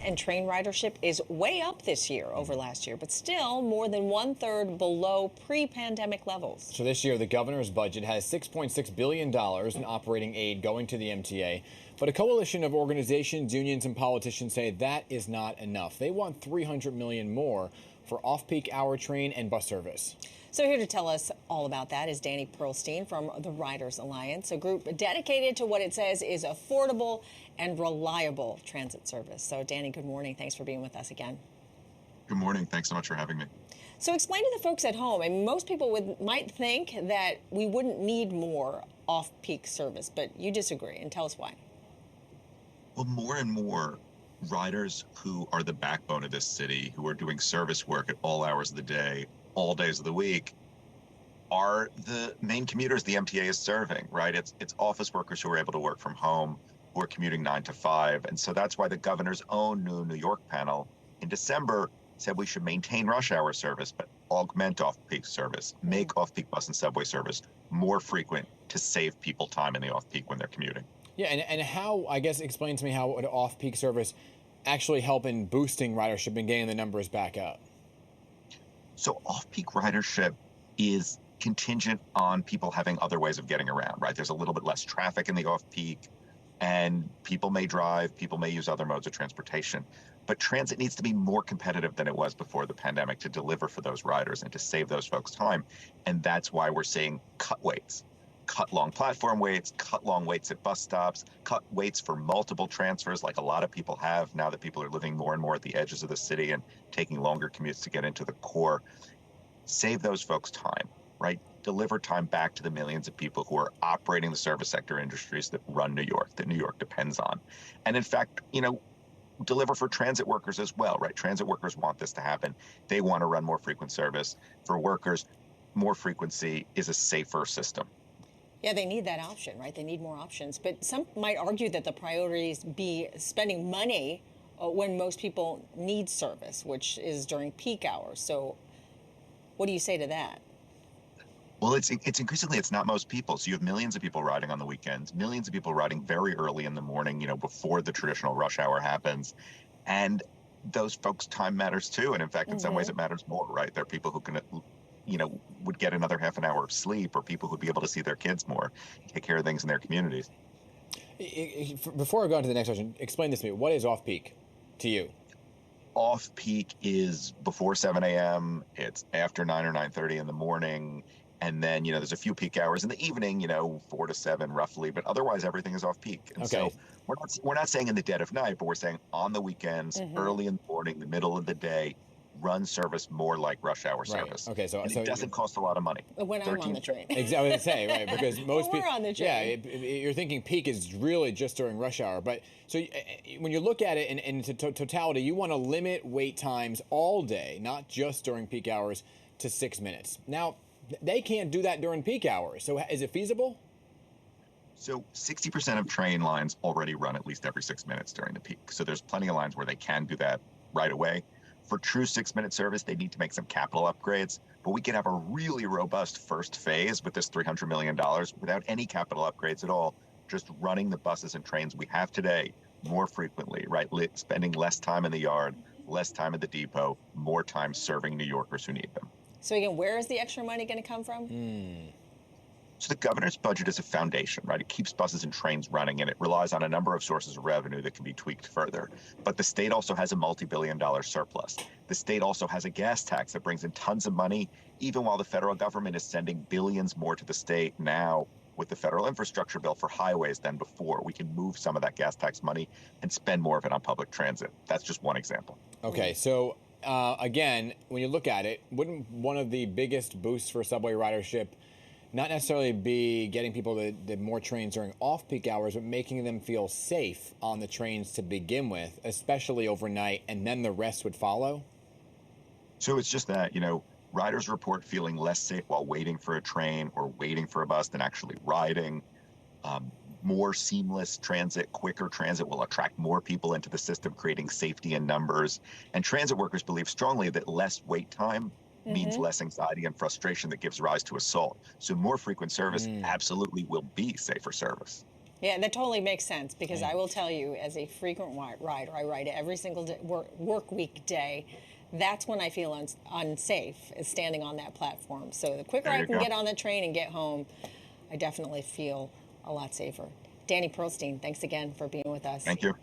and train ridership is way up this year over last year, but still more than 1/3 below pre-pandemic levels. So this year, the governor's budget has $6.6 billion in operating aid going to the MTA. But a coalition of organizations, unions, and politicians say that is not enough. They want $300 million more for off-peak hour train and bus service. So here to tell us all about that is Danny Pearlstein from the Riders Alliance, a group dedicated to what it says is affordable and reliable transit service. So Danny, good morning. Thanks for being with us again. Good morning. Thanks so much for having me. So explain to the folks at home, and most people might think that we wouldn't need more off-peak service, but you disagree, and tell us why. Well, more and more riders who are the backbone of this city, who are doing service work at all hours of the day, all days of the week, are the main commuters the MTA is serving, right? It's office workers who are able to work from home, who are commuting 9 to 5. And so that's why the governor's own new New York panel in December said we should maintain rush hour service, but augment off-peak service, make off-peak bus and subway service more frequent to save people time in the off-peak when they're commuting. Yeah, and how, I guess, explain to me how would off-peak service actually help in boosting ridership and getting the numbers back up? So off-peak ridership is contingent on people having other ways of getting around, right? There's a little bit less traffic in the off-peak, and people may drive, people may use other modes of transportation. But transit needs to be more competitive than it was before the pandemic to deliver for those riders and to save those folks time. And that's why we're seeing cut waits, cut long platform waits, cut long waits at bus stops, cut waits for multiple transfers like a lot of people have now that people are living more and more at the edges of the city and taking longer commutes to get into the core. Save those folks time, right? Deliver time back to the millions of people who are operating the service sector industries that run New York, that New York depends on. And in fact, deliver for transit workers as well, right? Transit workers want this to happen. They want to run more frequent service. For workers, more frequency is a safer system. Yeah, they need that option, right? They need more options. But some might argue that the priorities be spending money when most people need service, which is during peak hours. So what do you say to that? Well, it's increasingly, it's not most people. So you have millions of people riding on the weekends, millions of people riding very early in the morning, before the traditional rush hour happens. And those folks' time matters too. And in fact, in some ways it matters more, right? There are people who can, would get another half an hour of sleep, or people who'd be able to see their kids more, take care of things in their communities. Before I go on to the next question, explain this to me. What is off-peak to you? Off-peak is before 7 a.m. It's after 9 or 9:30 in the morning. And then, there's a few peak hours in the evening, 4 to 7 roughly, but otherwise everything is off peak. And so we're not saying in the dead of night, but we're saying on the weekends, early in the morning, the middle of the day, run service more like rush hour service. Okay, so it doesn't cost a lot of money. When I'm on the train. Exactly, I was going to say, right, because most people, we're on the train. Yeah, you're thinking peak is really just during rush hour. But so when you look at it in totality, you want to limit wait times all day, not just during peak hours, to 6 minutes. Now, they can't do that during peak hours. So is it feasible? So 60% of train lines already run at least every 6 minutes during the peak. So there's plenty of lines where they can do that right away. For true 6-minute service, they need to make some capital upgrades. But we can have a really robust first phase with this $300 million without any capital upgrades at all, just running the buses and trains we have today more frequently, right? Spending less time in the yard, less time at the depot, more time serving New Yorkers who need them. So again, where is the extra money going to come from? So the governor's budget is a foundation, right? It keeps buses and trains running, and it relies on a number of sources of revenue that can be tweaked further. But the state also has a multi-billion-dollar surplus. The state also has a gas tax that brings in tons of money, even while the federal government is sending billions more to the state now with the federal infrastructure bill for highways than before. We can move some of that gas tax money and spend more of it on public transit. That's just one example. Okay, so again, when you look at it, wouldn't one of the biggest boosts for subway ridership not necessarily be getting people the more trains during off-peak hours, but making them feel safe on the trains to begin with, especially overnight, and then the rest would follow? So it's just that, riders report feeling less safe while waiting for a train or waiting for a bus than actually riding. More seamless transit, quicker transit will attract more people into the system, creating safety in numbers. And transit workers believe strongly that less wait time means less anxiety and frustration that gives rise to assault. So more frequent service absolutely will be safer service. Yeah, that totally makes sense because I will tell you, as a frequent rider, I ride every single day, work week day. That's when I feel unsafe, is standing on that platform. So the quicker There I you can go. get on the train and get home, I definitely feel a lot safer. Danny Pearlstein, thanks again for being with us. Thank you.